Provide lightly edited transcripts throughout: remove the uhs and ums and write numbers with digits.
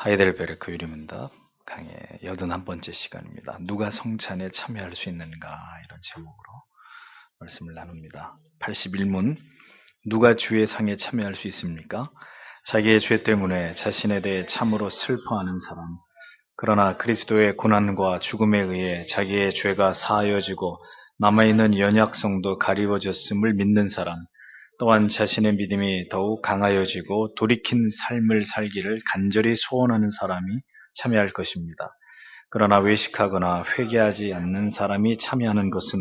하이델베르크 유리문답 강의 81번째 시간입니다. 누가 성찬에 참여할 수 있는가 이런 제목으로 말씀을 나눕니다. 81문 누가 주의 상에 참여할 수 있습니까? 자기의 죄 때문에 자신에 대해 참으로 슬퍼하는 사람, 그러나 그리스도의 고난과 죽음에 의해 자기의 죄가 사하여지고 남아있는 연약성도 가리워졌음을 믿는 사람, 또한 자신의 믿음이 더욱 강하여지고 돌이킨 삶을 살기를 간절히 소원하는 사람이 참여할 것입니다. 그러나 외식하거나 회개하지 않는 사람이 참여하는 것은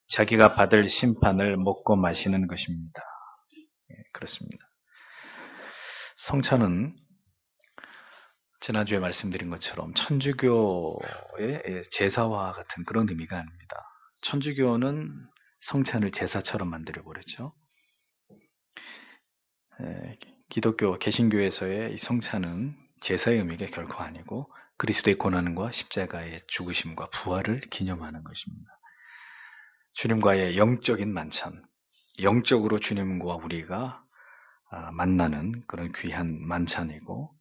자기가 받을 심판을 먹고 마시는 것입니다. 그렇습니다. 성찬은 지난주에 말씀드린 것처럼 천주교의 제사와 같은 그런 의미가 아닙니다. 천주교는 성찬을 제사처럼 만들어버렸죠. 기독교, 개신교에서의 이 성찬은 제사의 의미가 결코 아니고 그리스도의 고난과 십자가의 죽으심과 부활을 기념하는 것입니다. 주님과의 영적인 만찬, 영적으로 주님과 우리가 만나는 그런 귀한 만찬이고,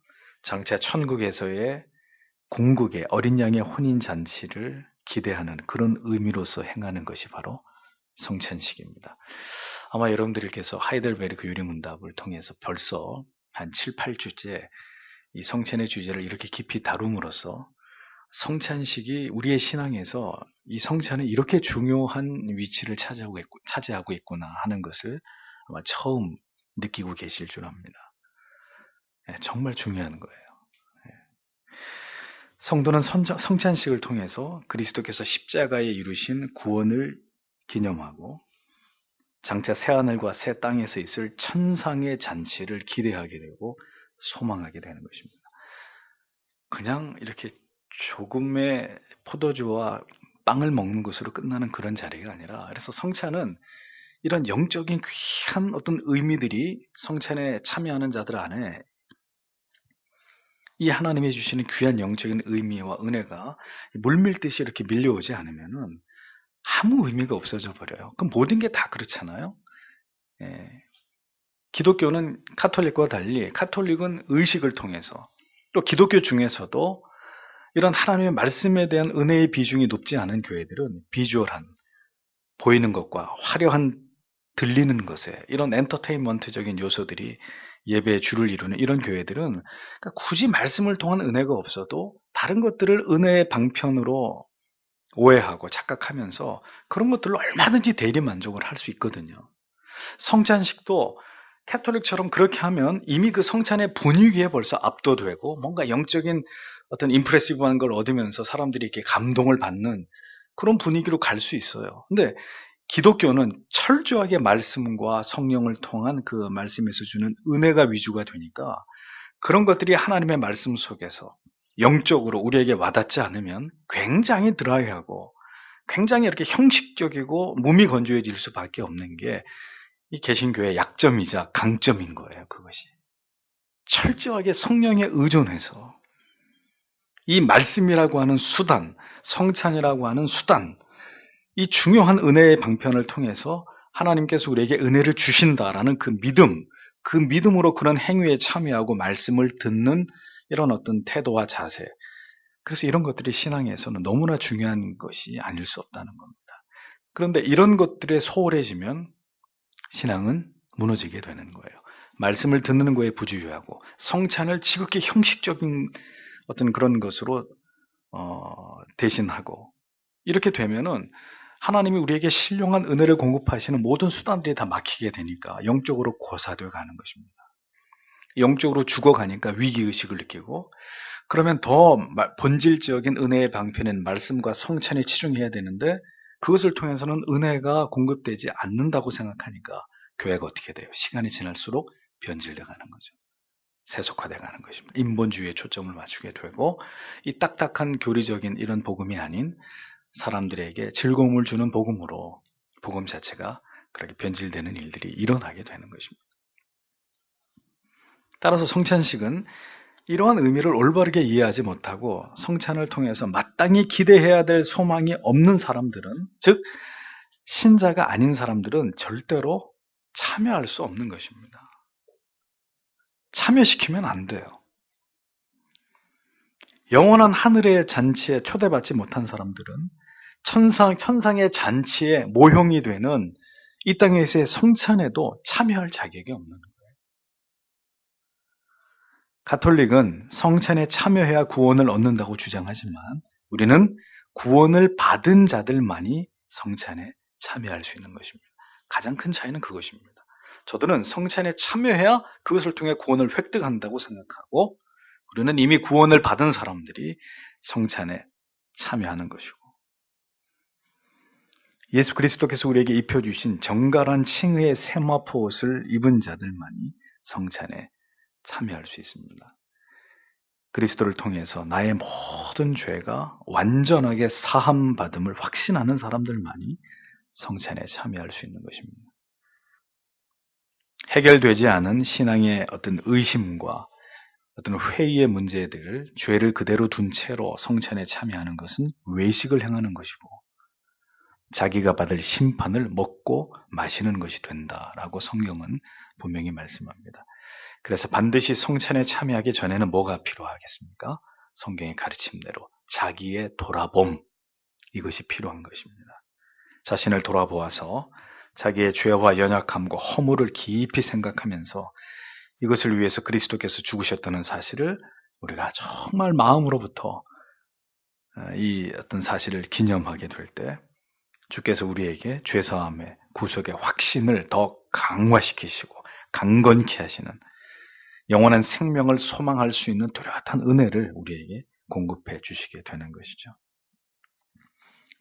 장차 천국에서의 궁극의 어린 양의 혼인잔치를 기대하는 그런 의미로서 행하는 것이 바로 성찬식입니다. 아마 여러분들께서 하이델베르크 유리문답을 통해서 벌써 한 7, 8주째 이 성찬의 주제를 이렇게 깊이 다룸으로써 성찬식이 우리의 신앙에서 이 성찬은 이렇게 중요한 위치를 차지하고 있구나 하는 것을 아마 처음 느끼고 계실 줄 압니다. 정말 중요한 거예요. 성도는 성찬식을 통해서 그리스도께서 십자가에 이루신 구원을 기념하고 장차 새하늘과 새 땅에서 있을 천상의 잔치를 기대하게 되고 소망하게 되는 것입니다. 그냥 이렇게 조금의 포도주와 빵을 먹는 것으로 끝나는 그런 자리가 아니라, 그래서 성찬은 이런 영적인 귀한 어떤 의미들이 성찬에 참여하는 자들 안에 이 하나님이 주시는 귀한 영적인 의미와 은혜가 물밀듯이 이렇게 밀려오지 않으면은 아무 의미가 없어져 버려요. 그럼 모든 게 다 그렇잖아요. 기독교는 카톨릭과 달리 카톨릭은 의식을 통해서, 또 기독교 중에서도 이런 하나님의 말씀에 대한 은혜의 비중이 높지 않은 교회들은 비주얼한, 보이는 것과 화려한 들리는 것에 이런 엔터테인먼트적인 요소들이 예배의 주를 이루는 이런 교회들은, 그러니까 굳이 말씀을 통한 은혜가 없어도 다른 것들을 은혜의 방편으로 오해하고 착각하면서 그런 것들로 얼마든지 대리 만족을 할 수 있거든요. 성찬식도 캐톨릭처럼 그렇게 하면 이미 그 성찬의 분위기에 벌써 압도되고 뭔가 영적인 어떤 임프레시브한 걸 얻으면서 사람들이 이렇게 감동을 받는 그런 분위기로 갈 수 있어요. 근데 기독교는 철저하게 말씀과 성령을 통한 그 말씀에서 주는 은혜가 위주가 되니까 그런 것들이 하나님의 말씀 속에서 영적으로 우리에게 와닿지 않으면 굉장히 드라이하고 굉장히 이렇게 형식적이고 몸이 건조해질 수밖에 없는 게 이 개신교의 약점이자 강점인 거예요. 그것이 철저하게 성령에 의존해서 이 말씀이라고 하는 수단, 성찬이라고 하는 수단, 이 중요한 은혜의 방편을 통해서 하나님께서 우리에게 은혜를 주신다라는 그 믿음, 그 믿음으로 그런 행위에 참여하고 말씀을 듣는 이런 어떤 태도와 자세, 그래서 이런 것들이 신앙에서는 너무나 중요한 것이 아닐 수 없다는 겁니다. 그런데 이런 것들에 소홀해지면 신앙은 무너지게 되는 거예요. 말씀을 듣는 거에 부주의하고 성찬을 지극히 형식적인 어떤 그런 것으로 대신하고, 이렇게 되면은 하나님이 우리에게 신령한 은혜를 공급하시는 모든 수단들이 다 막히게 되니까 영적으로 고사되어 가는 것입니다. 영적으로 죽어가니까 위기의식을 느끼고, 그러면 더 본질적인 은혜의 방편인 말씀과 성찬에 치중해야 되는데 그것을 통해서는 은혜가 공급되지 않는다고 생각하니까 교회가 어떻게 돼요? 시간이 지날수록 변질돼 가는 거죠. 세속화돼 가는 것입니다. 인본주의에 초점을 맞추게 되고, 이 딱딱한 교리적인 이런 복음이 아닌 사람들에게 즐거움을 주는 복음으로 복음 자체가 그렇게 변질되는 일들이 일어나게 되는 것입니다. 따라서 성찬식은 이러한 의미를 올바르게 이해하지 못하고 성찬을 통해서 마땅히 기대해야 될 소망이 없는 사람들은, 즉 신자가 아닌 사람들은 절대로 참여할 수 없는 것입니다. 참여시키면 안 돼요. 영원한 하늘의 잔치에 초대받지 못한 사람들은 천상의 잔치에 모형이 되는 이 땅에서의 성찬에도 참여할 자격이 없는 거예요. 가톨릭은 성찬에 참여해야 구원을 얻는다고 주장하지만 우리는 구원을 받은 자들만이 성찬에 참여할 수 있는 것입니다. 가장 큰 차이는 그것입니다. 저들은 성찬에 참여해야 그것을 통해 구원을 획득한다고 생각하고 우리는 이미 구원을 받은 사람들이 성찬에 참여하는 것이고 예수 그리스도께서 우리에게 입혀주신 정갈한 칭의의 세마포 옷을 입은 자들만이 성찬에 참여할 수 있습니다. 그리스도를 통해서 나의 모든 죄가 완전하게 사함받음을 확신하는 사람들만이 성찬에 참여할 수 있는 것입니다. 해결되지 않은 신앙의 어떤 의심과 어떤 회의의 문제들, 죄를 그대로 둔 채로 성찬에 참여하는 것은 외식을 행하는 것이고 자기가 받을 심판을 먹고 마시는 것이 된다라고 성경은 분명히 말씀합니다. 그래서 반드시 성찬에 참여하기 전에는 뭐가 필요하겠습니까? 성경의 가르침대로 자기의 돌아봄, 이것이 필요한 것입니다. 자신을 돌아보아서 자기의 죄와 연약함과 허물을 깊이 생각하면서 이것을 위해서 그리스도께서 죽으셨다는 사실을 우리가 정말 마음으로부터 이 어떤 사실을 기념하게 될 때 주께서 우리에게 죄사함의 구속의 확신을 더 강화시키시고 강건케 하시는 영원한 생명을 소망할 수 있는 뚜렷한 은혜를 우리에게 공급해 주시게 되는 것이죠.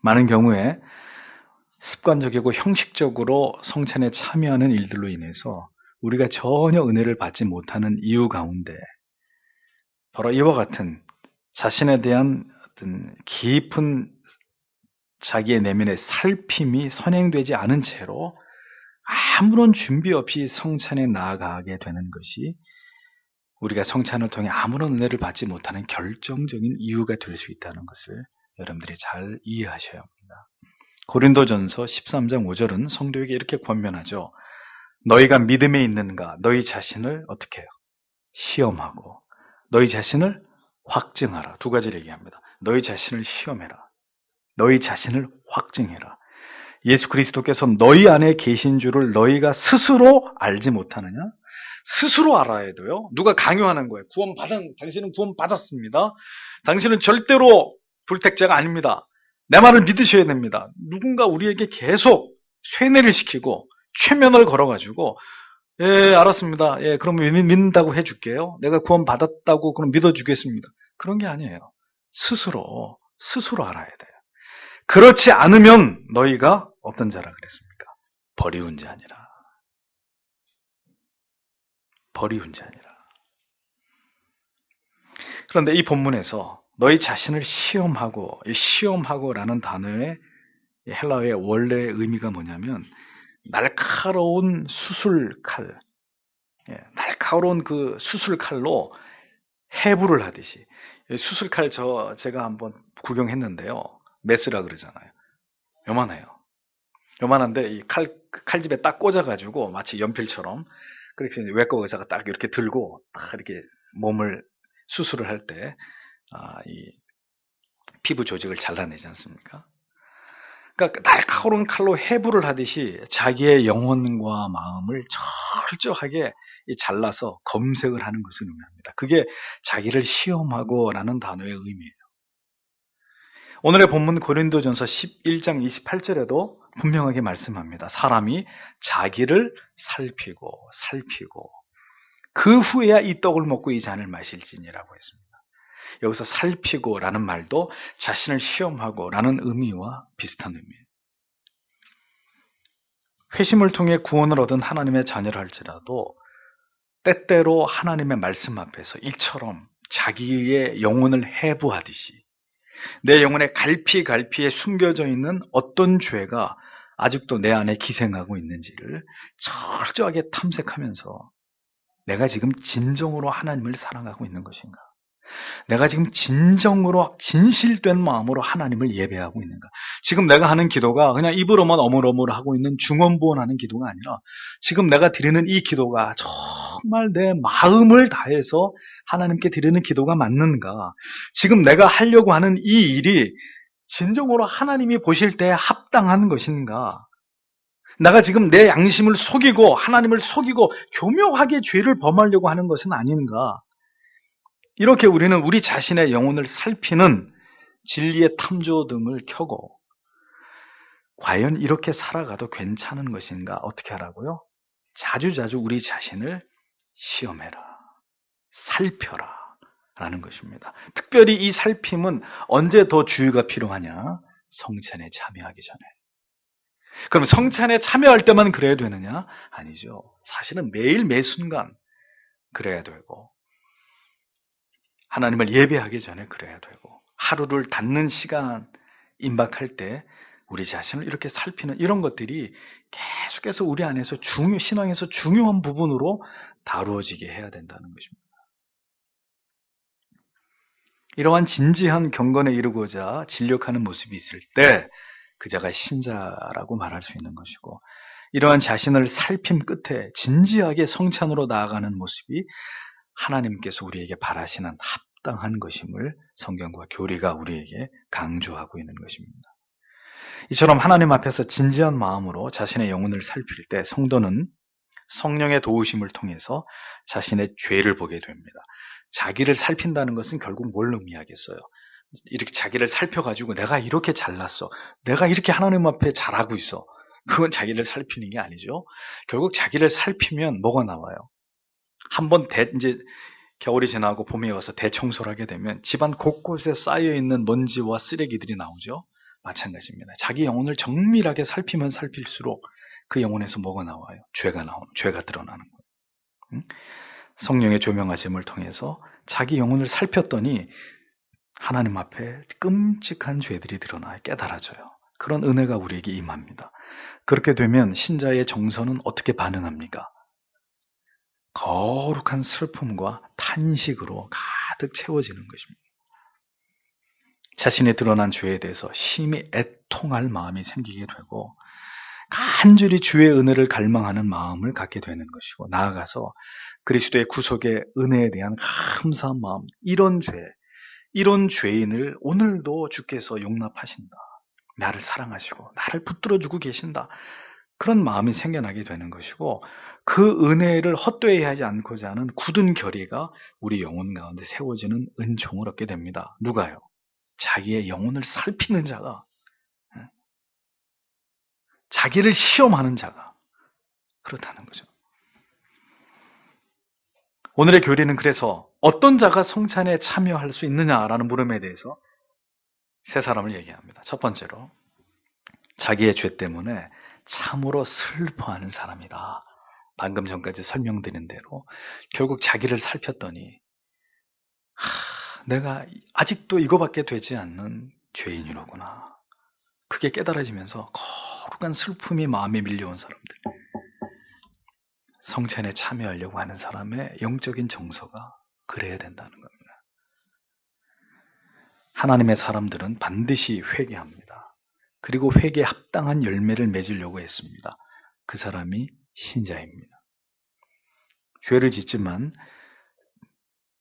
많은 경우에 습관적이고 형식적으로 성찬에 참여하는 일들로 인해서 우리가 전혀 은혜를 받지 못하는 이유 가운데 바로 이와 같은 자신에 대한 어떤 깊은 자기의 내면의 살핌이 선행되지 않은 채로 아무런 준비 없이 성찬에 나아가게 되는 것이 우리가 성찬을 통해 아무런 은혜를 받지 못하는 결정적인 이유가 될 수 있다는 것을 여러분들이 잘 이해하셔야 합니다. 고린도전서 13장 5절은 성도에게 이렇게 권면하죠. 너희가 믿음에 있는가? 너희 자신을 어떻게 해요? 시험하고 너희 자신을 확증하라. 두 가지를 얘기합니다. 너희 자신을 시험해라. 너희 자신을 확증해라. 예수 그리스도께서 너희 안에 계신 줄을 너희가 스스로 알지 못하느냐? 스스로 알아야 돼요. 누가 강요하는 거예요. 당신은 구원 받았습니다. 당신은 절대로 불택자가 아닙니다. 내 말을 믿으셔야 됩니다. 누군가 우리에게 계속 쇠뇌를 시키고 최면을 걸어가지고 예, 알았습니다. 예, 그러면 믿는다고 해줄게요. 내가 구원 받았다고 그럼 믿어주겠습니다. 그런 게 아니에요. 스스로 알아야 돼요. 그렇지 않으면 너희가 어떤 자라 그랬습니까? 버리운 자니라. 버리운 자니라. 그런데 이 본문에서 너희 자신을 시험하고라는 단어의 헬라어의 원래 의미가 뭐냐면 날카로운 수술칼, 날카로운 그 수술칼로 해부를 하듯이 수술칼 제가 한번 구경했는데요. 메스라 그러잖아요. 요만해요. 요만한데 이 칼집에 딱 꽂아가지고 마치 연필처럼 그렇게 외과 의사가 딱 이렇게 들고 딱 이렇게 몸을 수술을 할 때 이 피부 조직을 잘라내지 않습니까? 그러니까 날카로운 칼로 해부를 하듯이 자기의 영혼과 마음을 철저하게 잘라서 검색을 하는 것을 의미합니다. 그게 자기를 시험하고라는 단어의 의미예요. 오늘의 본문 고린도전서 11장 28절에도 분명하게 말씀합니다. 사람이 자기를 살피고 그 후에야 이 떡을 먹고 이 잔을 마실지니라고 했습니다. 여기서 살피고라는 말도 자신을 시험하고라는 의미와 비슷한 의미예요. 회심을 통해 구원을 얻은 하나님의 자녀를 할지라도 때때로 하나님의 말씀 앞에서 이처럼 자기의 영혼을 해부하듯이 내 영혼의 갈피에 숨겨져 있는 어떤 죄가 아직도 내 안에 기생하고 있는지를 철저하게 탐색하면서 내가 지금 진정으로 하나님을 사랑하고 있는 것인가? 내가 지금 진실된 마음으로 하나님을 예배하고 있는가? 지금 내가 하는 기도가 그냥 입으로만 어물어물 하고 있는 중언부언하는 기도가 아니라 지금 내가 드리는 이 기도가 정말 내 마음을 다해서 하나님께 드리는 기도가 맞는가? 지금 내가 하려고 하는 이 일이 진정으로 하나님이 보실 때 합당한 것인가? 내가 지금 내 양심을 속이고 하나님을 속이고 교묘하게 죄를 범하려고 하는 것은 아닌가? 이렇게 우리는 우리 자신의 영혼을 살피는 진리의 탐조등을 켜고 과연 이렇게 살아가도 괜찮은 것인가? 어떻게 하라고요? 자주자주 우리 자신을 시험해라. 살펴라. 라는 것입니다. 특별히 이 살핌은 언제 더 주의가 필요하냐? 성찬에 참여하기 전에. 그럼 성찬에 참여할 때만 그래야 되느냐? 아니죠. 사실은 매일 매 순간 그래야 되고 하나님을 예배하기 전에 그래야 되고 하루를 닫는 시간 임박할 때 우리 자신을 이렇게 살피는 이런 것들이 계속해서 우리 안에서 신앙에서 중요한 부분으로 다루어지게 해야 된다는 것입니다. 이러한 진지한 경건에 이르고자 진력하는 모습이 있을 때 그자가 신자라고 말할 수 있는 것이고, 이러한 자신을 살핌 끝에 진지하게 성찬으로 나아가는 모습이 하나님께서 우리에게 바라시는 합당한 것임을 성경과 교리가 우리에게 강조하고 있는 것입니다. 이처럼 하나님 앞에서 진지한 마음으로 자신의 영혼을 살필 때 성도는 성령의 도우심을 통해서 자신의 죄를 보게 됩니다. 자기를 살핀다는 것은 결국 뭘 의미하겠어요? 이렇게 자기를 살펴가지고 내가 이렇게 잘났어, 내가 이렇게 하나님 앞에 잘하고 있어, 그건 자기를 살피는 게 아니죠. 결국 자기를 살피면 뭐가 나와요? 한번 이제 겨울이 지나고 봄이 와서 대청소를 하게 되면 집안 곳곳에 쌓여있는 먼지와 쓰레기들이 나오죠. 마찬가지입니다. 자기 영혼을 정밀하게 살피면 살필수록 그 영혼에서 뭐가 나와요? 죄가 드러나는 거예요. 성령의 조명하심을 통해서 자기 영혼을 살폈더니 하나님 앞에 끔찍한 죄들이 드러나 깨달아져요. 그런 은혜가 우리에게 임합니다. 그렇게 되면 신자의 정서는 어떻게 반응합니까? 거룩한 슬픔과 탄식으로 가득 채워지는 것입니다. 자신의 드러난 죄에 대해서 심히 애통할 마음이 생기게 되고 간절히 주의 은혜를 갈망하는 마음을 갖게 되는 것이고, 나아가서 그리스도의 구속의 은혜에 대한 감사한 마음, 이런 죄인을 오늘도 주께서 용납하신다, 나를 사랑하시고 나를 붙들어주고 계신다, 그런 마음이 생겨나게 되는 것이고, 그 은혜를 헛되이 하지 않고자 하는 굳은 결의가 우리 영혼 가운데 세워지는 은총을 얻게 됩니다. 누가요? 자기의 영혼을 살피는 자가, 자기를 시험하는 자가 그렇다는 거죠. 오늘의 교리는 그래서 어떤 자가 성찬에 참여할 수 있느냐라는 물음에 대해서 세 사람을 얘기합니다. 첫 번째로, 자기의 죄 때문에 참으로 슬퍼하는 사람이다. 방금 전까지 설명드린 대로 결국 자기를 살폈더니 내가 아직도 이거밖에 되지 않는 죄인이로구나. 그게 깨달아지면서 거룩한 슬픔이 마음에 밀려온 사람들, 성찬에 참여하려고 하는 사람의 영적인 정서가 그래야 된다는 겁니다. 하나님의 사람들은 반드시 회개합니다. 그리고 회개에 합당한 열매를 맺으려고 했습니다. 그 사람이 신자입니다. 죄를 짓지만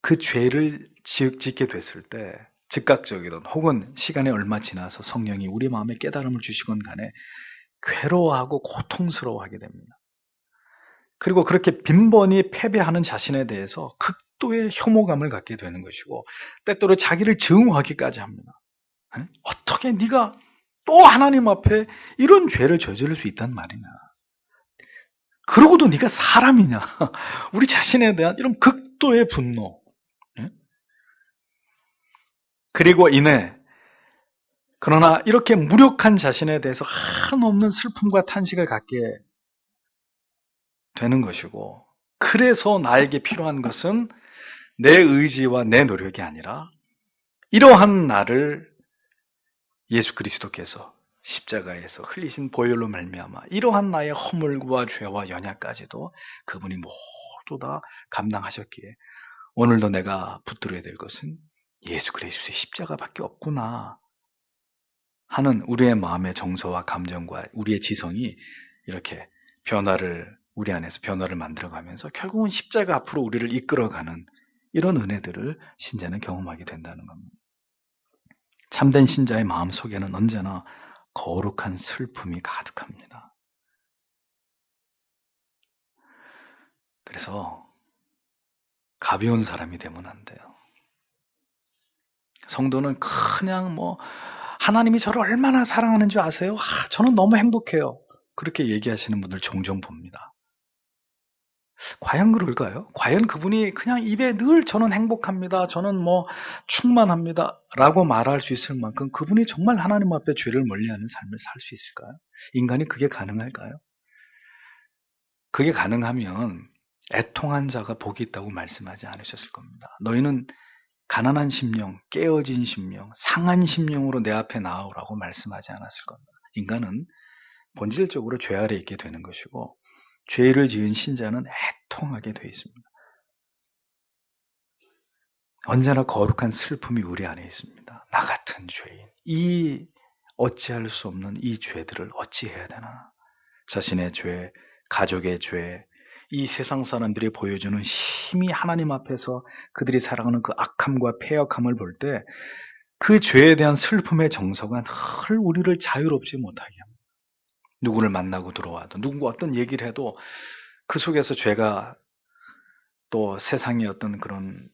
그 죄를 짓게 됐을 때 즉각적이든 혹은 시간이 얼마 지나서 성령이 우리 마음에 깨달음을 주시건 간에 괴로워하고 고통스러워하게 됩니다. 그리고 그렇게 빈번히 패배하는 자신에 대해서 극도의 혐오감을 갖게 되는 것이고, 때때로 자기를 증오하기까지 합니다. 어떻게 네가 또 하나님 앞에 이런 죄를 저지를 수 있단 말이냐, 그러고도 네가 사람이냐, 우리 자신에 대한 이런 극도의 분노, 그리고 그러나 이렇게 무력한 자신에 대해서 한없는 슬픔과 탄식을 갖게 되는 것이고, 그래서 나에게 필요한 것은 내 의지와 내 노력이 아니라 이러한 나를 예수 그리스도께서 십자가에서 흘리신 보혈로 말미암아 이러한 나의 허물과 죄와 연약까지도 그분이 모두 다 감당하셨기에 오늘도 내가 붙들어야 될 것은 예수 그리스도의 십자가밖에 없구나 하는 우리의 마음의 정서와 감정과 우리의 지성이 이렇게 변화를 우리 안에서 변화를 만들어가면서 결국은 십자가 앞으로 우리를 이끌어가는 이런 은혜들을 신자는 경험하게 된다는 겁니다. 참된 신자의 마음 속에는 언제나 거룩한 슬픔이 가득합니다. 그래서 가벼운 사람이 되면 안 돼요. 성도는 그냥 하나님이 저를 얼마나 사랑하는 줄 아세요? 저는 너무 행복해요. 그렇게 얘기하시는 분들 종종 봅니다. 과연 그럴까요? 과연 그분이 그냥 입에 늘 저는 행복합니다. 저는 충만합니다. 라고 말할 수 있을 만큼 그분이 정말 하나님 앞에 죄를 멀리하는 삶을 살 수 있을까요? 인간이 그게 가능할까요? 그게 가능하면 애통한 자가 복이 있다고 말씀하지 않으셨을 겁니다. 너희는 가난한 심령, 깨어진 심령, 상한 심령으로 내 앞에 나오라고 말씀하지 않았을 겁니다. 인간은 본질적으로 죄 아래 있게 되는 것이고 죄를 지은 신자는 애통하게 되어 있습니다. 언제나 거룩한 슬픔이 우리 안에 있습니다. 나 같은 죄인, 이 어찌할 수 없는 이 죄들을 어찌해야 되나? 자신의 죄, 가족의 죄, 이 세상 사람들이 보여주는 심히 하나님 앞에서 그들이 살아가는 그 악함과 패역함을 볼 때 그 죄에 대한 슬픔의 정서가 늘 우리를 자유롭지 못하게 합니다. 누구를 만나고 들어와도 누군가 어떤 얘기를 해도 그 속에서 죄가 또 세상의 어떤 그런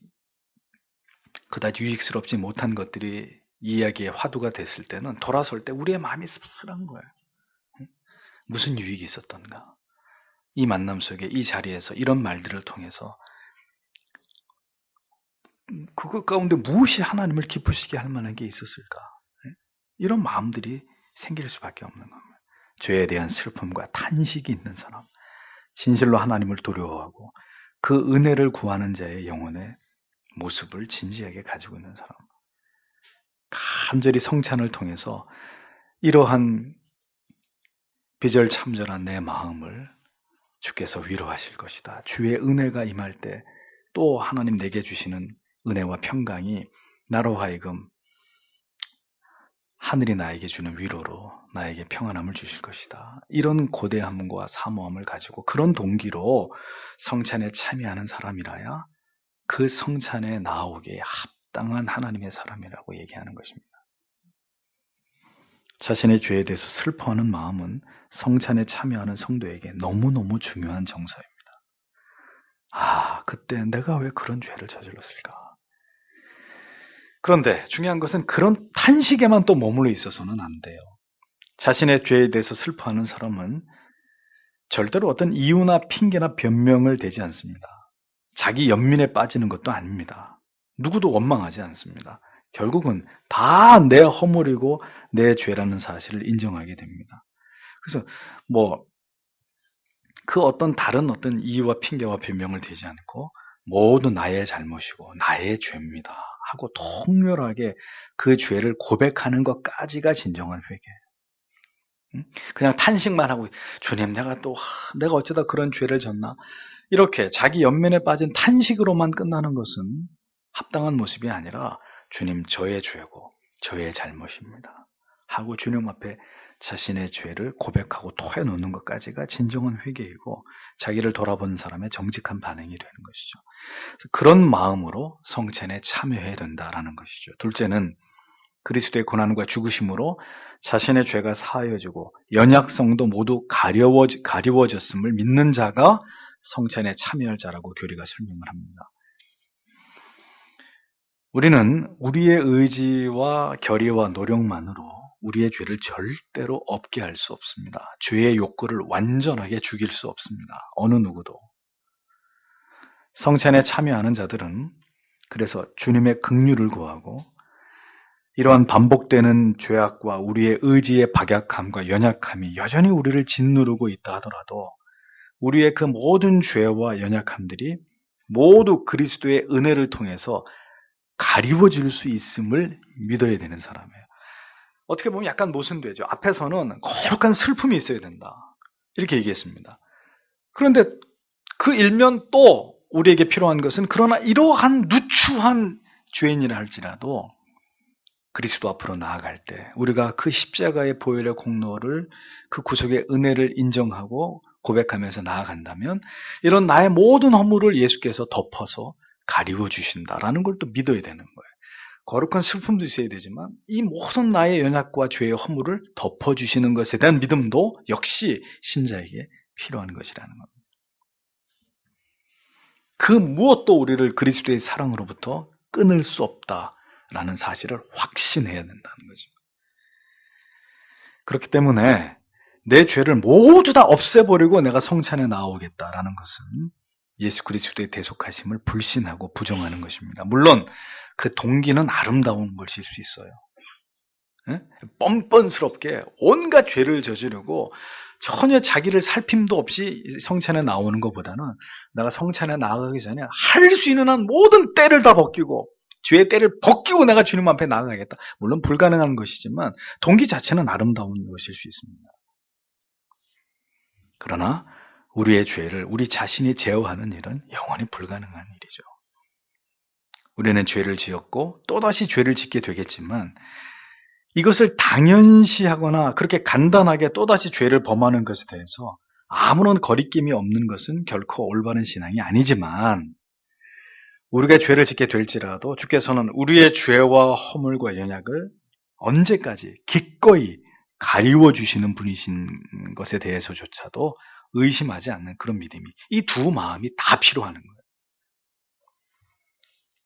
그다지 유익스럽지 못한 것들이 이야기의 화두가 됐을 때는 돌아설 때 우리의 마음이 씁쓸한 거예요. 무슨 유익이 있었던가? 이 만남 속에 이 자리에서 이런 말들을 통해서 그것 가운데 무엇이 하나님을 기쁘시게 할 만한 게 있었을까? 이런 마음들이 생길 수밖에 없는 겁니다. 죄에 대한 슬픔과 탄식이 있는 사람, 진실로 하나님을 두려워하고 그 은혜를 구하는 자의 영혼의 모습을 진지하게 가지고 있는 사람, 간절히 성찬을 통해서 이러한 비절참절한 내 마음을 주께서 위로하실 것이다. 주의 은혜가 임할 때 또 하나님 내게 주시는 은혜와 평강이 나로 하여금 하늘이 나에게 주는 위로로 나에게 평안함을 주실 것이다. 이런 고대함과 사모함을 가지고 그런 동기로 성찬에 참여하는 사람이라야 그 성찬에 나오기에 합당한 하나님의 사람이라고 얘기하는 것입니다. 자신의 죄에 대해서 슬퍼하는 마음은 성찬에 참여하는 성도에게 너무너무 중요한 정서입니다. 그때 내가 왜 그런 죄를 저질렀을까? 그런데 중요한 것은 그런 탄식에만 또 머물러 있어서는 안 돼요. 자신의 죄에 대해서 슬퍼하는 사람은 절대로 어떤 이유나 핑계나 변명을 대지 않습니다. 자기 연민에 빠지는 것도 아닙니다. 누구도 원망하지 않습니다. 결국은 다 내 허물이고 내 죄라는 사실을 인정하게 됩니다. 그래서 그 어떤 다른 어떤 이유와 핑계와 변명을 대지 않고 모두 나의 잘못이고 나의 죄입니다 하고 통렬하게 그 죄를 고백하는 것까지가 진정한 회개. 그냥 탄식만 하고 주님 내가 어쩌다 그런 죄를 졌나 이렇게 자기 연민에 빠진 탄식으로만 끝나는 것은 합당한 모습이 아니라 주님 저의 죄고 저의 잘못입니다 하고 주님 앞에 자신의 죄를 고백하고 토해놓는 것까지가 진정한 회개이고 자기를 돌아보는 사람의 정직한 반응이 되는 것이죠. 그런 마음으로 성찬에 참여해야 된다라는 것이죠. 둘째는 그리스도의 고난과 죽으심으로 자신의 죄가 사하여지고 연약성도 모두 가려워졌음을 믿는 자가 성찬에 참여할 자라고 교리가 설명을 합니다. 우리는 우리의 의지와 결의와 노력만으로 우리의 죄를 절대로 없게 할 수 없습니다. 죄의 욕구를 완전하게 죽일 수 없습니다. 어느 누구도. 성찬에 참여하는 자들은 그래서 주님의 긍휼을 구하고 이러한 반복되는 죄악과 우리의 의지의 박약함과 연약함이 여전히 우리를 짓누르고 있다 하더라도 우리의 그 모든 죄와 연약함들이 모두 그리스도의 은혜를 통해서 가리워질 수 있음을 믿어야 되는 사람이에요. 어떻게 보면 약간 모순되죠. 앞에서는 거룩한 슬픔이 있어야 된다. 이렇게 얘기했습니다. 그런데 그 일면 또 우리에게 필요한 것은 그러나 이러한 누추한 죄인이라 할지라도 그리스도 앞으로 나아갈 때 우리가 그 십자가의 보혈의 공로를 그 구속의 은혜를 인정하고 고백하면서 나아간다면 이런 나의 모든 허물을 예수께서 덮어서 가리워 주신다라는 걸 또 믿어야 되는 거예요. 거룩한 슬픔도 있어야 되지만 이 모든 나의 연약과 죄의 허물을 덮어주시는 것에 대한 믿음도 역시 신자에게 필요한 것이라는 겁니다. 그 무엇도 우리를 그리스도의 사랑으로부터 끊을 수 없다라는 사실을 확신해야 된다는 거죠. 그렇기 때문에 내 죄를 모두 다 없애버리고 내가 성찬에 나오겠다라는 것은 예수 그리스도의 대속하심을 불신하고 부정하는 것입니다. 물론 그 동기는 아름다운 것일 수 있어요. 뻔뻔스럽게 온갖 죄를 저지르고 전혀 자기를 살핌도 없이 성찬에 나오는 것보다는 내가 성찬에 나아가기 전에 할 수 있는 한 모든 때를 다 벗기고 죄의 때를 벗기고 내가 주님 앞에 나아가겠다. 물론 불가능한 것이지만 동기 자체는 아름다운 것일 수 있습니다. 그러나 우리의 죄를 우리 자신이 제어하는 일은 영원히 불가능한 일이죠. 우리는 죄를 지었고 또다시 죄를 짓게 되겠지만 이것을 당연시하거나 그렇게 간단하게 또다시 죄를 범하는 것에 대해서 아무런 거리낌이 없는 것은 결코 올바른 신앙이 아니지만 우리가 죄를 짓게 될지라도 주께서는 우리의 죄와 허물과 연약을 언제까지 기꺼이 가리워 주시는 분이신 것에 대해서조차도 의심하지 않는 그런 믿음이 이 두 마음이 다 필요한 거예요.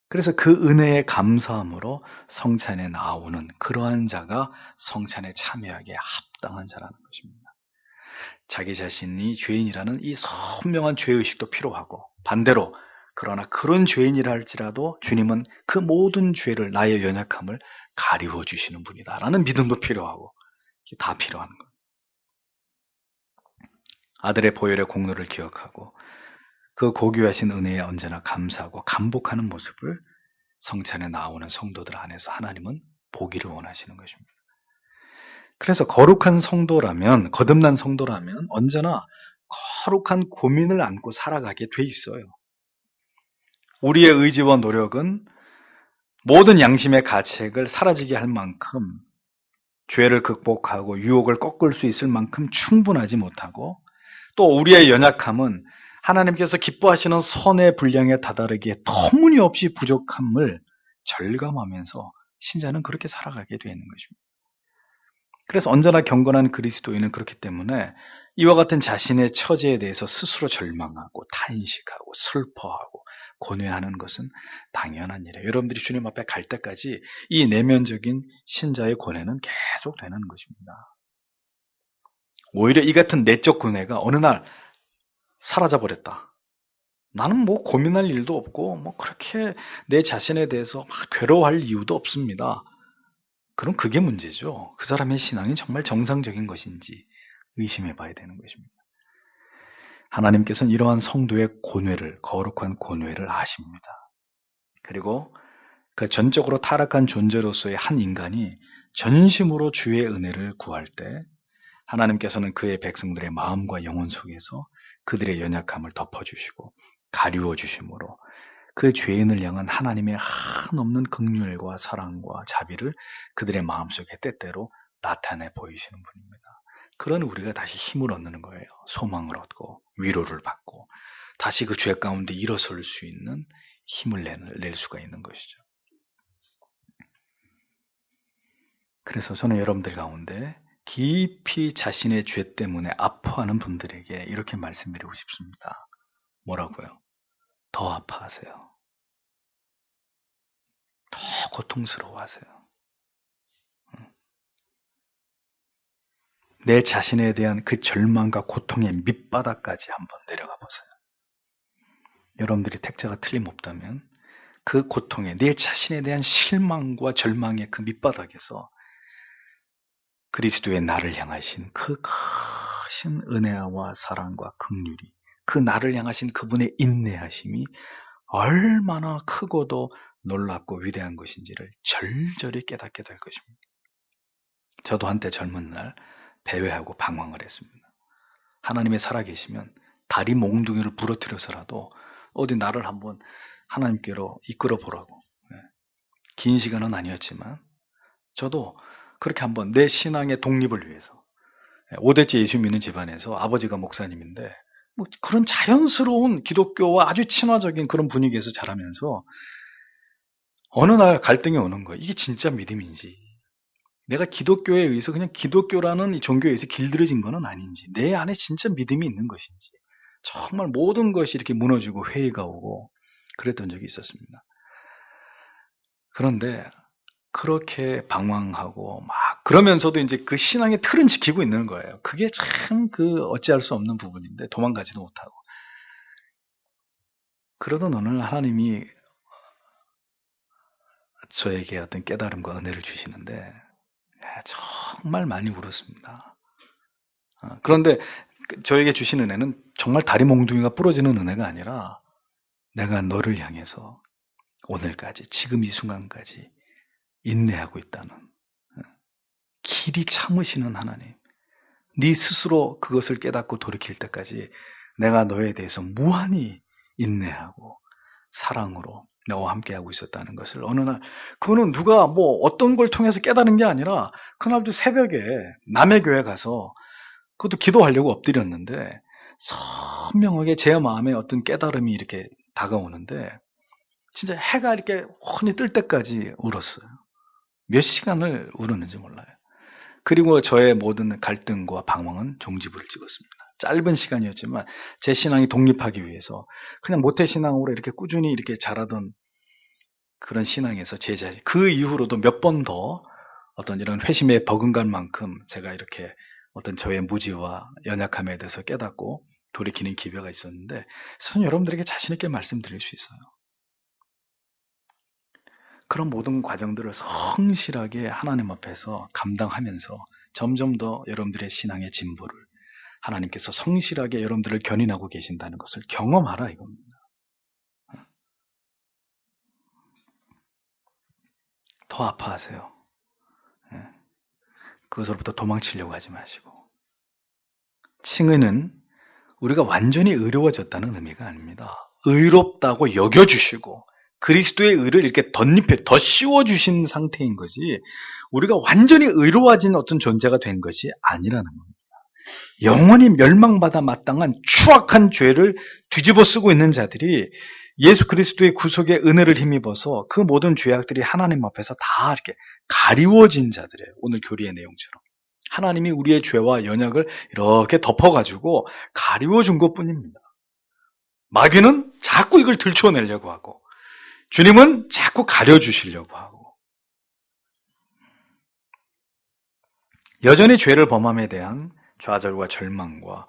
그래서 그 은혜에 감사함으로 성찬에 나오는 그러한 자가 성찬에 참여하기에 합당한 자라는 것입니다. 자기 자신이 죄인이라는 이 선명한 죄의식도 필요하고 반대로 그러나 그런 죄인이라 할지라도 주님은 그 모든 죄를 나의 연약함을 가리워 주시는 분이다라는 믿음도 필요하고 이게 다 필요한 거예요. 아들의 보혈의 공로를 기억하고 그 고귀하신 은혜에 언제나 감사하고 감복하는 모습을 성찬에 나오는 성도들 안에서 하나님은 보기를 원하시는 것입니다. 그래서 거룩한 성도라면, 거듭난 성도라면 언제나 거룩한 고민을 안고 살아가게 돼 있어요. 우리의 의지와 노력은 모든 양심의 가책을 사라지게 할 만큼 죄를 극복하고 유혹을 꺾을 수 있을 만큼 충분하지 못하고 또 우리의 연약함은 하나님께서 기뻐하시는 선의 분량에 다다르기에 터무니없이 부족함을 절감하면서 신자는 그렇게 살아가게 되는 것입니다. 그래서 언제나 경건한 그리스도인은 그렇기 때문에 이와 같은 자신의 처지에 대해서 스스로 절망하고 탄식하고 슬퍼하고 고뇌하는 것은 당연한 일이에요. 여러분들이 주님 앞에 갈 때까지 이 내면적인 신자의 고뇌는 계속 되는 것입니다. 오히려 이 같은 내적 고뇌가 어느 날 사라져버렸다. 나는 뭐 고민할 일도 없고 뭐 그렇게 내 자신에 대해서 막 괴로워할 이유도 없습니다. 그럼 그게 문제죠. 그 사람의 신앙이 정말 정상적인 것인지 의심해 봐야 되는 것입니다. 하나님께서는 이러한 성도의 고뇌를, 거룩한 고뇌를 아십니다. 그리고 그 전적으로 타락한 존재로서의 한 인간이 전심으로 주의 은혜를 구할 때 하나님께서는 그의 백성들의 마음과 영혼 속에서 그들의 연약함을 덮어주시고 가리워 주심으로 그 죄인을 향한 하나님의 한없는 긍휼과 사랑과 자비를 그들의 마음속에 때때로 나타내 보이시는 분입니다. 그런 우리가 다시 힘을 얻는 거예요. 소망을 얻고 위로를 받고 다시 그 죄 가운데 일어설 수 있는 힘을 낼 수가 있는 것이죠. 그래서 저는 여러분들 가운데 깊이 자신의 죄 때문에 아파하는 분들에게 이렇게 말씀드리고 싶습니다. 뭐라고요? 더 아파하세요. 더 고통스러워하세요. 내 자신에 대한 그 절망과 고통의 밑바닥까지 한번 내려가 보세요. 여러분들이 택자가 틀림없다면 그 고통에 내 자신에 대한 실망과 절망의 그 밑바닥에서 그리스도의 나를 향하신 그 크신 은혜와 사랑과 긍휼이 그 나를 향하신 그분의 인내하심이 얼마나 크고도 놀랍고 위대한 것인지를 절절히 깨닫게 될 것입니다. 저도 한때 젊은 날 배회하고 방황을 했습니다. 하나님이 살아계시면 다리 몽둥이를 부러뜨려서라도 어디 나를 한번 하나님께로 이끌어 보라고. 긴 시간은 아니었지만 저도 그렇게 한번 내 신앙의 독립을 위해서 5대째 예수 믿는 집안에서 아버지가 목사님인데 뭐 그런 자연스러운 기독교와 아주 친화적인 그런 분위기에서 자라면서 어느 날 갈등이 오는 거예요. 이게 진짜 믿음인지, 내가 기독교에 의해서 그냥 기독교라는 이 종교에 의해서 길들여진 거는 아닌지, 내 안에 진짜 믿음이 있는 것인지, 정말 모든 것이 이렇게 무너지고 회의가 오고 그랬던 적이 있었습니다. 그런데 그렇게 방황하고 막 그러면서도 이제 그 신앙의 틀은 지키고 있는 거예요. 그게 참 어찌할 수 없는 부분인데 도망가지도 못하고. 그러던 어느 날 하나님이 저에게 어떤 깨달음과 은혜를 주시는데 정말 많이 울었습니다. 그런데 저에게 주신 은혜는 정말 다리 몽둥이가 부러지는 은혜가 아니라 내가 너를 향해서 오늘까지, 지금 이 순간까지 인내하고 있다는, 길이 참으시는 하나님, 네 스스로 그것을 깨닫고 돌이킬 때까지 내가 너에 대해서 무한히 인내하고 사랑으로 너와 함께하고 있었다는 것을 어느 날, 그거는 누가 뭐 어떤 걸 통해서 깨달은 게 아니라 그날도 새벽에 남의 교회 가서 그것도 기도하려고 엎드렸는데 선명하게 제 마음에 어떤 깨달음이 이렇게 다가오는데 진짜 해가 이렇게 훤히 뜰 때까지 울었어요. 몇 시간을 울었는지 몰라요. 그리고 저의 모든 갈등과 방황은 종지부를 찍었습니다. 짧은 시간이었지만 제 신앙이 독립하기 위해서 그냥 모태신앙으로 이렇게 꾸준히 이렇게 자라던 그런 신앙에서 제 자신, 그 이후로도 몇 번 더 어떤 이런 회심에 버금갈 만큼 제가 이렇게 어떤 저의 무지와 연약함에 대해서 깨닫고 돌이키는 기회가 있었는데, 저는 여러분들에게 자신있게 말씀드릴 수 있어요. 그런 모든 과정들을 성실하게 하나님 앞에서 감당하면서 점점 더 여러분들의 신앙의 진보를, 하나님께서 성실하게 여러분들을 견인하고 계신다는 것을 경험하라 이겁니다. 더 아파하세요. 그것으로부터 도망치려고 하지 마시고. 칭의는 우리가 완전히 의로워졌다는 의미가 아닙니다. 의롭다고 여겨주시고 그리스도의 의를 이렇게 덧입혀 더 씌워주신 상태인 거지, 우리가 완전히 의로워진 어떤 존재가 된 것이 아니라는 겁니다. 영원히 멸망받아 마땅한 추악한 죄를 뒤집어 쓰고 있는 자들이 예수 그리스도의 구속의 은혜를 힘입어서 그 모든 죄악들이 하나님 앞에서 다 이렇게 가리워진 자들이에요. 오늘 교리의 내용처럼 하나님이 우리의 죄와 연약을 이렇게 덮어가지고 가리워준 것뿐입니다. 마귀는 자꾸 이걸 들춰내려고 하고 주님은 자꾸 가려주시려고 하고, 여전히 죄를 범함에 대한 좌절과 절망과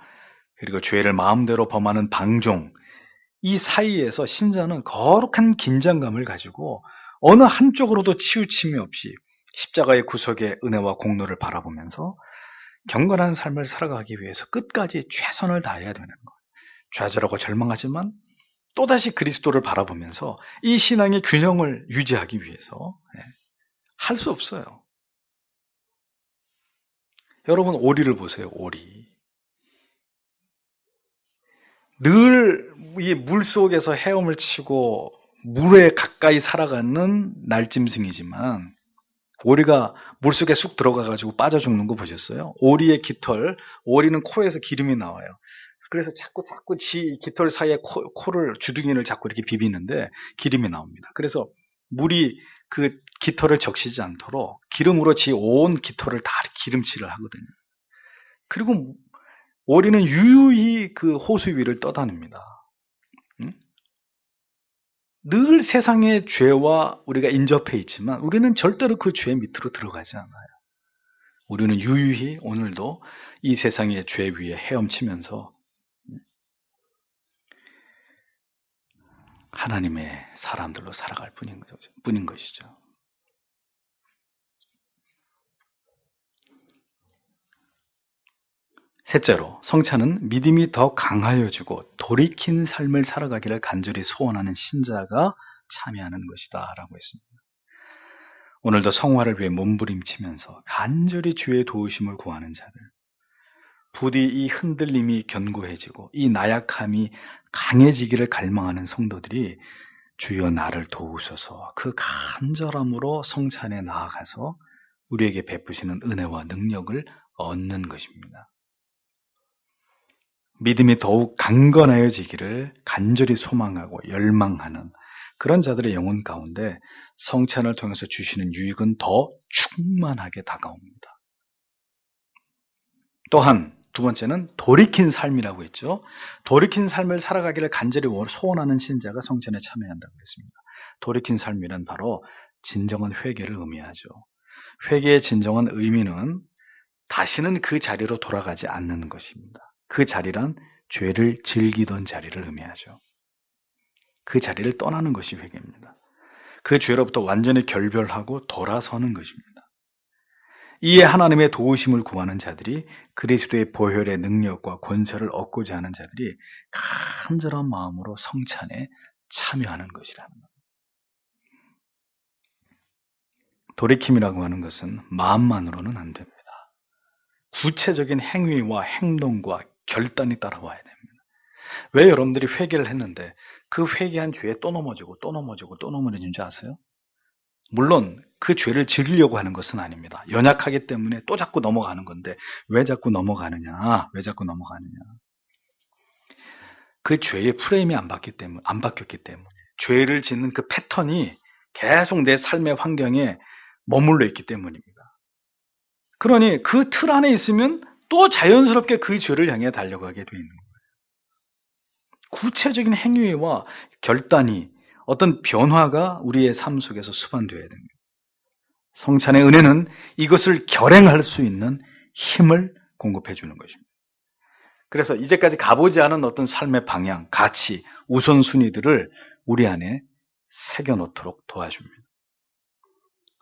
그리고 죄를 마음대로 범하는 방종, 이 사이에서 신자는 거룩한 긴장감을 가지고 어느 한쪽으로도 치우침이 없이 십자가의 구속의 은혜와 공로를 바라보면서 경건한 삶을 살아가기 위해서 끝까지 최선을 다해야 되는 거예요. 좌절하고 절망하지만 또다시 그리스도를 바라보면서 이 신앙의 균형을 유지하기 위해서 할 수 없어요. 여러분 오리를 보세요. 오리. 늘 이 물속에서 헤엄을 치고 물에 가까이 살아가는 날짐승이지만 오리가 물속에 쑥 들어가가지고 빠져 죽는 거 보셨어요? 오리의 깃털, 오리는 코에서 기름이 나와요. 그래서 자꾸 지 깃털 사이에 코를, 주둥이를 자꾸 이렇게 비비는데 기름이 나옵니다. 그래서 물이 그 깃털을 적시지 않도록 기름으로 지 온 깃털을 다 기름칠을 하거든요. 그리고 오리는 유유히 그 호수 위를 떠다닙니다. 늘 세상의 죄와 우리가 인접해 있지만 우리는 절대로 그 죄 밑으로 들어가지 않아요. 우리는 유유히 오늘도 이 세상의 죄 위에 헤엄치면서 하나님의 사람들로 살아갈 뿐인 것이죠. 셋째로, 성찬은 믿음이 더 강하여지고 돌이킨 삶을 살아가기를 간절히 소원하는 신자가 참여하는 것이다 라고 했습니다. 오늘도 성화를 위해 몸부림치면서 간절히 주의 도우심을 구하는 자들, 부디 이 흔들림이 견고해지고 이 나약함이 강해지기를 갈망하는 성도들이 주여 나를 도우소서 그 간절함으로 성찬에 나아가서 우리에게 베푸시는 은혜와 능력을 얻는 것입니다. 믿음이 더욱 강건하여지기를 간절히 소망하고 열망하는 그런 자들의 영혼 가운데 성찬을 통해서 주시는 유익은 더 충만하게 다가옵니다. 또한 두 번째는 돌이킨 삶이라고 했죠. 돌이킨 삶을 살아가기를 간절히 소원하는 신자가 성찬에 참여한다고 했습니다. 돌이킨 삶이란 바로 진정한 회개를 의미하죠. 회개의 진정한 의미는 다시는 그 자리로 돌아가지 않는 것입니다. 그 자리란 죄를 즐기던 자리를 의미하죠. 그 자리를 떠나는 것이 회개입니다. 그 죄로부터 완전히 결별하고 돌아서는 것입니다. 이에 하나님의 도우심을 구하는 자들이 그리스도의 보혈의 능력과 권세를 얻고자 하는 자들이 간절한 마음으로 성찬에 참여하는 것이라는 겁니다. 돌이킴이라고 하는 것은 마음만으로는 안 됩니다. 구체적인 행위와 행동과 결단이 따라와야 됩니다. 왜 여러분들이 회개를 했는데 그 회개한 죄에 또 넘어지고 또 넘어지고 또 넘어지는 줄 아세요? 물론 그 죄를 지으려고 하는 것은 아닙니다. 연약하기 때문에 또 자꾸 넘어가는 건데 왜 자꾸 넘어가느냐? 왜 자꾸 넘어가느냐? 그 죄의 프레임이 안 바뀌었기 때문에 죄를 짓는 그 패턴이 계속 내 삶의 환경에 머물러 있기 때문입니다. 그러니 그 틀 안에 있으면 또 자연스럽게 그 죄를 향해 달려가게 되어 있는 거예요. 구체적인 행위와 결단이 어떤 변화가 우리의 삶 속에서 수반되어야 됩니다. 성찬의 은혜는 이것을 결행할 수 있는 힘을 공급해 주는 것입니다. 그래서 이제까지 가보지 않은 어떤 삶의 방향, 가치, 우선순위들을 우리 안에 새겨놓도록 도와줍니다.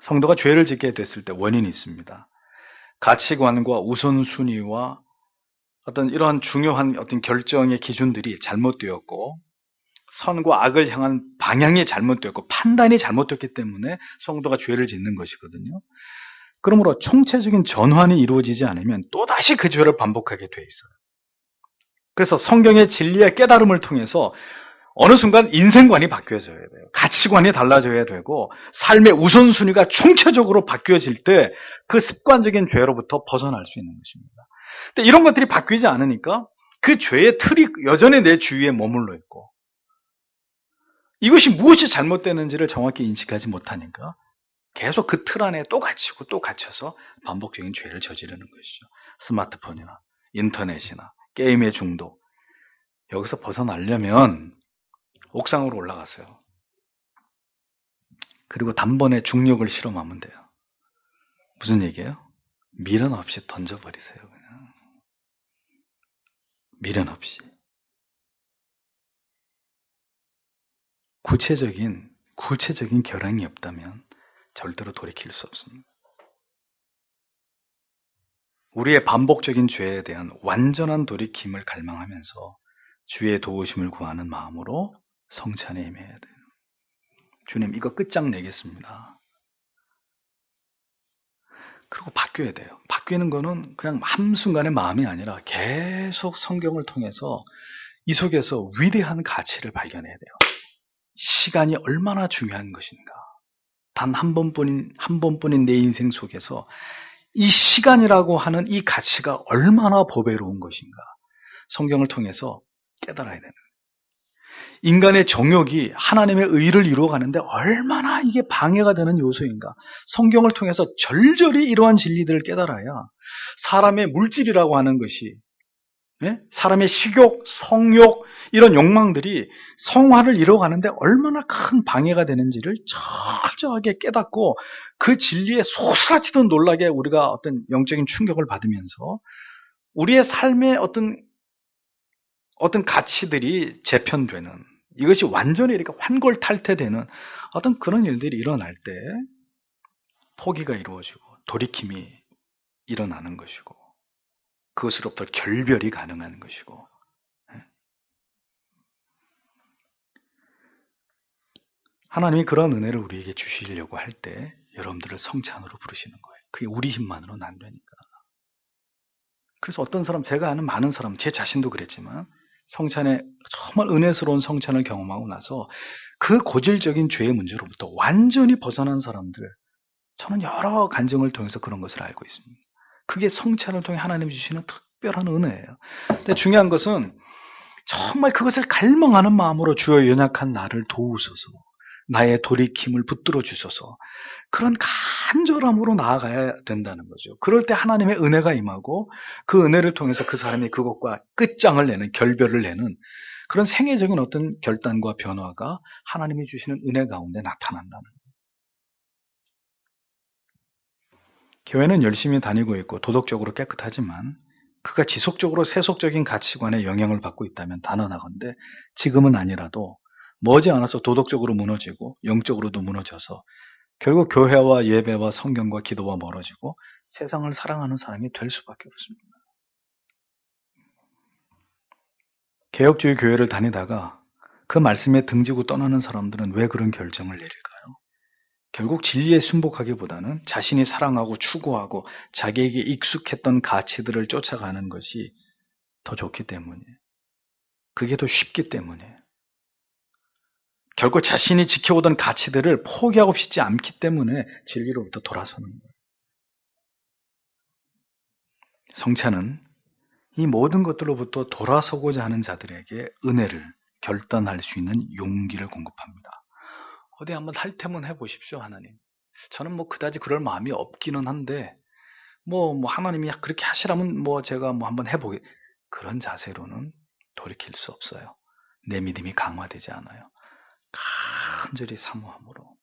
성도가 죄를 짓게 됐을 때 원인이 있습니다. 가치관과 우선순위와 어떤 이러한 중요한 어떤 결정의 기준들이 잘못되었고 선과 악을 향한 방향이 잘못되었고 판단이 잘못됐기 때문에 성도가 죄를 짓는 것이거든요. 그러므로 총체적인 전환이 이루어지지 않으면 또다시 그 죄를 반복하게 돼 있어요. 그래서 성경의 진리의 깨달음을 통해서 어느 순간 인생관이 바뀌어져야 돼요. 가치관이 달라져야 되고 삶의 우선순위가 총체적으로 바뀌어질 때 그 습관적인 죄로부터 벗어날 수 있는 것입니다. 근데 이런 것들이 바뀌지 않으니까 그 죄의 틀이 여전히 내 주위에 머물러 있고 이것이 무엇이 잘못되는지를 정확히 인식하지 못하니까 계속 그 틀 안에 또 갇히고 또 갇혀서 반복적인 죄를 저지르는 것이죠. 스마트폰이나 인터넷이나 게임의 중독. 여기서 벗어나려면 옥상으로 올라가세요. 그리고 단번에 중력을 실험하면 돼요. 무슨 얘기예요? 미련 없이 던져버리세요. 그냥. 미련 없이. 구체적인 결항이 없다면 절대로 돌이킬 수 없습니다. 우리의 반복적인 죄에 대한 완전한 돌이킴을 갈망하면서 주의 도우심을 구하는 마음으로 성찬에 임해야 돼요. 주님, 이거 끝장내겠습니다. 그리고 바뀌어야 돼요. 바뀌는 거는 그냥 한순간의 마음이 아니라 계속 성경을 통해서 이 속에서 위대한 가치를 발견해야 돼요. 시간이 얼마나 중요한 것인가. 단 한 번뿐인 내 인생 속에서 이 시간이라고 하는 이 가치가 얼마나 보배로운 것인가. 성경을 통해서 깨달아야 되는 거예요. 인간의 정욕이 하나님의 의를 이루어가는데 얼마나 이게 방해가 되는 요소인가. 성경을 통해서 절절히 이러한 진리들을 깨달아야 사람의 물질이라고 하는 것이 사람의 식욕, 성욕 이런 욕망들이 성화를 이루어가는데 얼마나 큰 방해가 되는지를 철저하게 깨닫고 그 진리에 소스라치듯 놀라게 우리가 어떤 영적인 충격을 받으면서 우리의 삶의 어떤 가치들이 재편되는 이것이 완전히 이렇게 환골탈태되는 어떤 그런 일들이 일어날 때 포기가 이루어지고 돌이킴이 일어나는 것이고 그것으로부터 결별이 가능한 것이고 하나님이 그런 은혜를 우리에게 주시려고 할 때 여러분들을 성찬으로 부르시는 거예요. 그게 우리 힘만으로는 안 되니까. 그래서 어떤 사람, 제가 아는 많은 사람, 제 자신도 그랬지만 성찬에 정말 은혜스러운 성찬을 경험하고 나서 그 고질적인 죄의 문제로부터 완전히 벗어난 사람들, 저는 여러 간증을 통해서 그런 것을 알고 있습니다. 그게 성찬을 통해 하나님이 주시는 특별한 은혜예요. 근데 중요한 것은 정말 그것을 갈망하는 마음으로 주여 연약한 나를 도우소서, 나의 돌이킴을 붙들어 주소서, 그런 간절함으로 나아가야 된다는 거죠. 그럴 때 하나님의 은혜가 임하고 그 은혜를 통해서 그 사람이 그것과 끝장을 내는, 결별을 내는 그런 생애적인 어떤 결단과 변화가 하나님이 주시는 은혜 가운데 나타난다는 거예요. 교회는 열심히 다니고 있고 도덕적으로 깨끗하지만 그가 지속적으로 세속적인 가치관에 영향을 받고 있다면 단언하건대 지금은 아니라도 머지않아서 도덕적으로 무너지고 영적으로도 무너져서 결국 교회와 예배와 성경과 기도와 멀어지고 세상을 사랑하는 사람이 될 수밖에 없습니다. 개혁주의 교회를 다니다가 그 말씀에 등지고 떠나는 사람들은 왜 그런 결정을 내릴까요? 결국 진리에 순복하기보다는 자신이 사랑하고 추구하고 자기에게 익숙했던 가치들을 쫓아가는 것이 더 좋기 때문이에요. 그게 더 쉽기 때문이에요. 결국 자신이 지켜오던 가치들을 포기하고 싶지 않기 때문에 진리로부터 돌아서는 거예요. 성찬은 이 모든 것들로부터 돌아서고자 하는 자들에게 은혜를 결단할 수 있는 용기를 공급합니다. 어디 한번 할테면 해보십시오, 하나님. 저는 뭐 그다지 그럴 마음이 없기는 한데, 하나님이 그렇게 하시라면 제가 한번 해보게. 그런 자세로는 돌이킬 수 없어요. 내 믿음이 강화되지 않아요. 간절히 사모함으로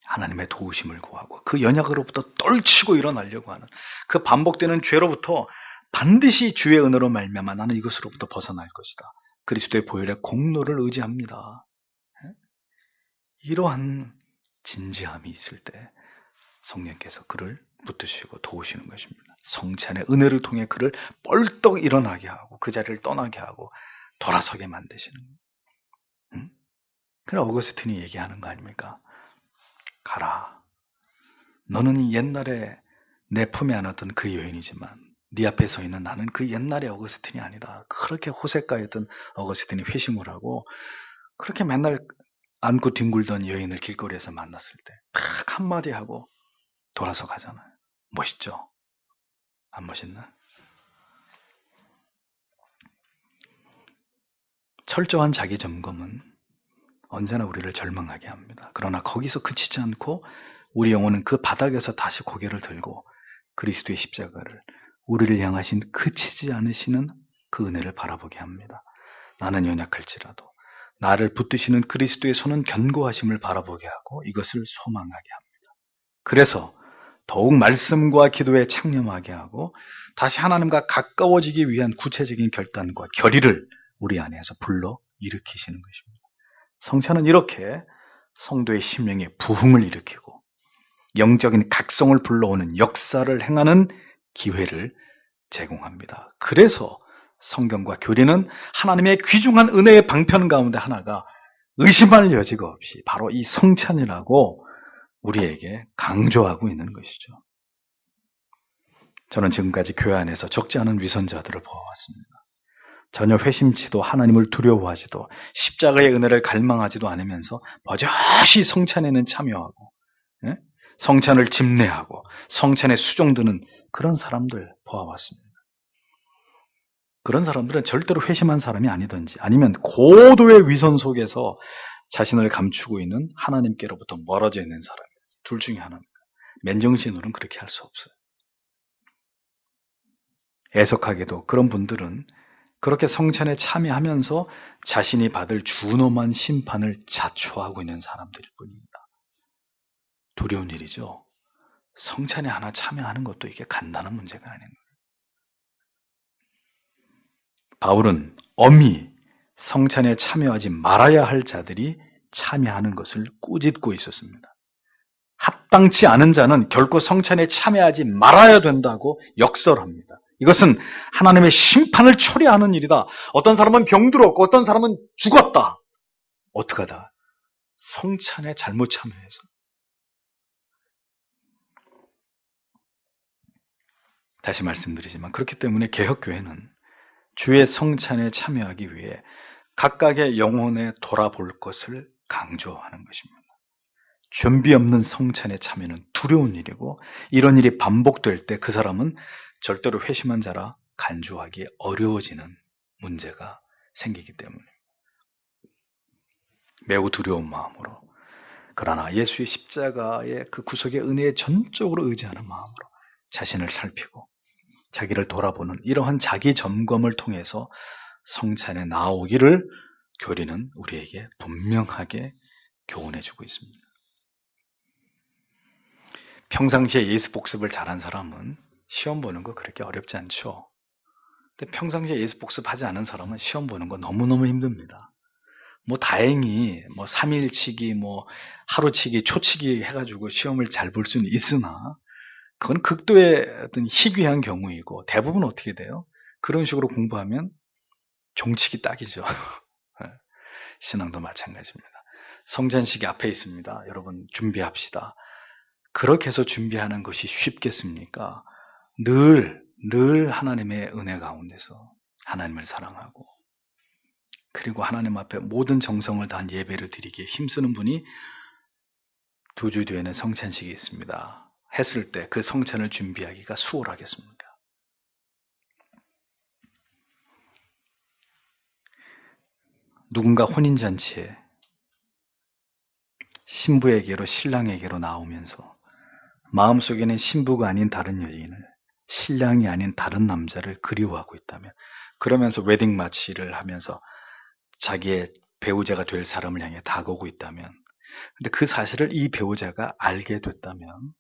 하나님의 도우심을 구하고 그 연약으로부터 떨치고 일어나려고 하는 그 반복되는 죄로부터 반드시 주의 은혜로 말미암아 나는 이것으로부터 벗어날 것이다. 그리스도의 보혈의 공로를 의지합니다. 이러한 진지함이 있을 때 성령께서 그를 붙드시고 도우시는 것입니다. 성찬의 은혜를 통해 그를 뻘떡 일어나게 하고 그 자리를 떠나게 하고 돌아서게 만드시는 거예요. 그래 어거스틴이 얘기하는 거 아닙니까? 가라. 너는 옛날에 내 품에 안았던 그 여인이지만 네 앞에 서 있는 나는 그 옛날의 어거스틴이 아니다. 그렇게 호색가였던 어거스틴이 회심을 하고 그렇게 맨날 안고 뒹굴던 여인을 길거리에서 만났을 때 딱 한마디 하고 돌아서 가잖아요. 멋있죠? 안 멋있나? 철저한 자기 점검은 언제나 우리를 절망하게 합니다. 그러나 거기서 그치지 않고 우리 영혼은 그 바닥에서 다시 고개를 들고 그리스도의 십자가를 우리를 향하신 그치지 않으시는 그 은혜를 바라보게 합니다. 나는 연약할지라도 나를 붙드시는 그리스도의 손은 견고하심을 바라보게 하고 이것을 소망하게 합니다. 그래서 더욱 말씀과 기도에 창념하게 하고 다시 하나님과 가까워지기 위한 구체적인 결단과 결의를 우리 안에서 불러 일으키시는 것입니다. 성찬은 이렇게 성도의 심령에 부흥을 일으키고 영적인 각성을 불러오는 역사를 행하는 기회를 제공합니다. 그래서 성경과 교리는 하나님의 귀중한 은혜의 방편 가운데 하나가 의심할 여지가 없이 바로 이 성찬이라고 우리에게 강조하고 있는 것이죠. 저는 지금까지 교회 안에서 적지 않은 위선자들을 보아왔습니다. 전혀 회심치도 하나님을 두려워하지도 십자가의 은혜를 갈망하지도 않으면서 버젓이 성찬에는 참여하고 성찬을 집례하고 성찬에 수종드는 그런 사람들 보아왔습니다. 그런 사람들은 절대로 회심한 사람이 아니든지 아니면 고도의 위선 속에서 자신을 감추고 있는 하나님께로부터 멀어져 있는 사람이에요. 둘 중에 하나입니다. 맨정신으로는 그렇게 할 수 없어요. 애석하게도 그런 분들은 그렇게 성찬에 참여하면서 자신이 받을 준엄한 심판을 자초하고 있는 사람들일 뿐입니다. 두려운 일이죠. 성찬에 하나 참여하는 것도 이게 간단한 문제가 아닌 거예요. 바울은 엄히 성찬에 참여하지 말아야 할 자들이 참여하는 것을 꾸짖고 있었습니다. 합당치 않은 자는 결코 성찬에 참여하지 말아야 된다고 역설합니다. 이것은 하나님의 심판을 초래하는 일이다. 어떤 사람은 병들었고 어떤 사람은 죽었다. 어떡하다. 성찬에 잘못 참여해서. 다시 말씀드리지만 그렇기 때문에 개혁교회는 주의 성찬에 참여하기 위해 각각의 영혼에 돌아볼 것을 강조하는 것입니다. 준비 없는 성찬에 참여는 두려운 일이고 이런 일이 반복될 때 그 사람은 절대로 회심한 자라 간주하기 어려워지는 문제가 생기기 때문에 매우 두려운 마음으로, 그러나 예수의 십자가의 그 구속의 은혜에 전적으로 의지하는 마음으로 자신을 살피고 자기를 돌아보는 이러한 자기 점검을 통해서 성찬에 나오기를 교리는 우리에게 분명하게 교훈해주고 있습니다. 평상시에 예수 복습을 잘한 사람은 시험 보는 거 그렇게 어렵지 않죠. 근데 평상시에 예수 복습하지 않은 사람은 시험 보는 거 너무너무 힘듭니다. 뭐 다행히 뭐 3일치기, 뭐 하루치기, 초치기 해가지고 시험을 잘 볼 수는 있으나 그건 극도의 어떤 희귀한 경우이고, 대부분 어떻게 돼요? 그런 식으로 공부하면 종치기 딱이죠. 신앙도 마찬가지입니다. 성찬식이 앞에 있습니다. 여러분 준비합시다. 그렇게 해서 준비하는 것이 쉽겠습니까? 늘 하나님의 은혜 가운데서 하나님을 사랑하고, 그리고 하나님 앞에 모든 정성을 다한 예배를 드리기에 힘쓰는 분이 2주 뒤에는 성찬식이 있습니다 했을 때 그 성찬을 준비하기가 수월하겠습니까? 누군가 혼인잔치에 신부에게로 신랑에게로 나오면서 마음속에는 신부가 아닌 다른 여인을, 신랑이 아닌 다른 남자를 그리워하고 있다면, 그러면서 웨딩 마치를 하면서 자기의 배우자가 될 사람을 향해 다가오고 있다면, 근데 그 사실을 이 배우자가 알게 됐다면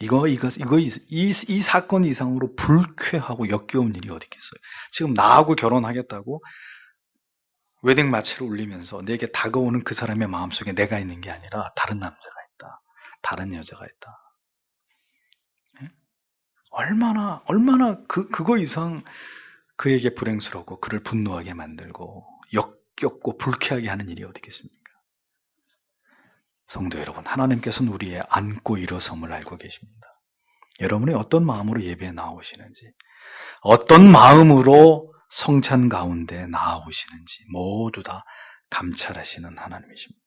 이 사건 이상으로 불쾌하고 역겨운 일이 어디 있겠어요? 지금 나하고 결혼하겠다고 웨딩 마치를 울리면서 내게 다가오는 그 사람의 마음속에 내가 있는 게 아니라 다른 남자가 있다, 다른 여자가 있다. 얼마나 그거 이상 그에게 불행스럽고 그를 분노하게 만들고 역겹고 불쾌하게 하는 일이 어디 있겠습니까? 성도 여러분, 하나님께서는 우리의 앉고 일어섬을 알고 계십니다. 여러분이 어떤 마음으로 예배에 나오시는지, 어떤 마음으로 성찬 가운데 나오시는지 모두 다 감찰하시는 하나님이십니다.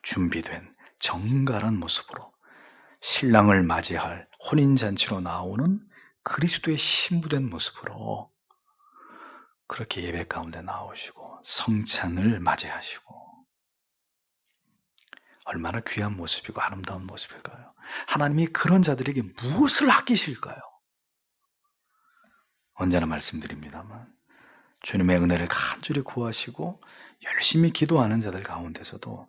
준비된 정갈한 모습으로 신랑을 맞이할 혼인잔치로 나오는 그리스도의 신부된 모습으로 그렇게 예배 가운데 나오시고 성찬을 맞이하시고, 얼마나 귀한 모습이고 아름다운 모습일까요? 하나님이 그런 자들에게 무엇을 아끼실까요? 언제나 말씀드립니다만 주님의 은혜를 간절히 구하시고 열심히 기도하는 자들 가운데서도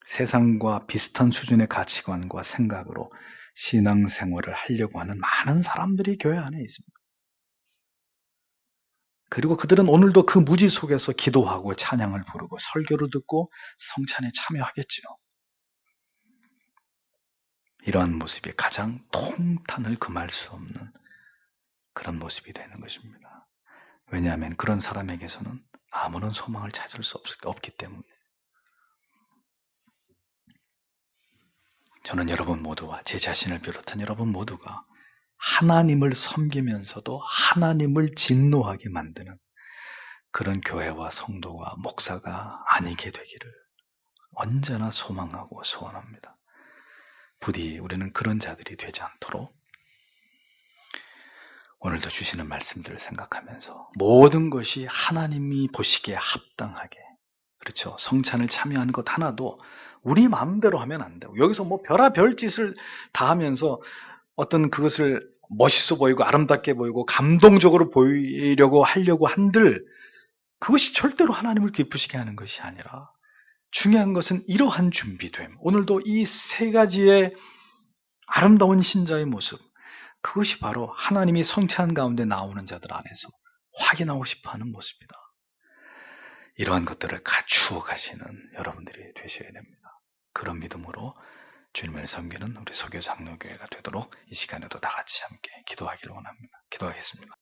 세상과 비슷한 수준의 가치관과 생각으로 신앙생활을 하려고 하는 많은 사람들이 교회 안에 있습니다. 그리고 그들은 오늘도 그 무지 속에서 기도하고 찬양을 부르고 설교를 듣고 성찬에 참여하겠죠. 이러한 모습이 가장 통탄을 금할 수 없는 그런 모습이 되는 것입니다. 왜냐하면 그런 사람에게서는 아무런 소망을 찾을 수 없기 때문에. 저는 여러분 모두와 제 자신을 비롯한 여러분 모두가 하나님을 섬기면서도 하나님을 진노하게 만드는 그런 교회와 성도와 목사가 아니게 되기를 언제나 소망하고 소원합니다. 부디 우리는 그런 자들이 되지 않도록 오늘도 주시는 말씀들을 생각하면서 모든 것이 하나님이 보시기에 합당하게, 그렇죠, 성찬을 참여하는 것 하나도 우리 마음대로 하면 안 되고, 여기서 뭐 별의별 짓을 다 하면서 어떤 그것을 멋있어 보이고 아름답게 보이고 감동적으로 보이려고 하려고 한들 그것이 절대로 하나님을 기쁘시게 하는 것이 아니라, 중요한 것은 이러한 준비됨, 오늘도 이 세 가지의 아름다운 신자의 모습, 그것이 바로 하나님이 성찬 가운데 나오는 자들 안에서 확인하고 싶어하는 모습이다. 이러한 것들을 갖추어 가시는 여러분들이 되셔야 됩니다. 그런 믿음으로 주님을 섬기는 우리 서교 장로교회가 되도록 이 시간에도 다 같이 함께 기도하기를 원합니다. 기도하겠습니다.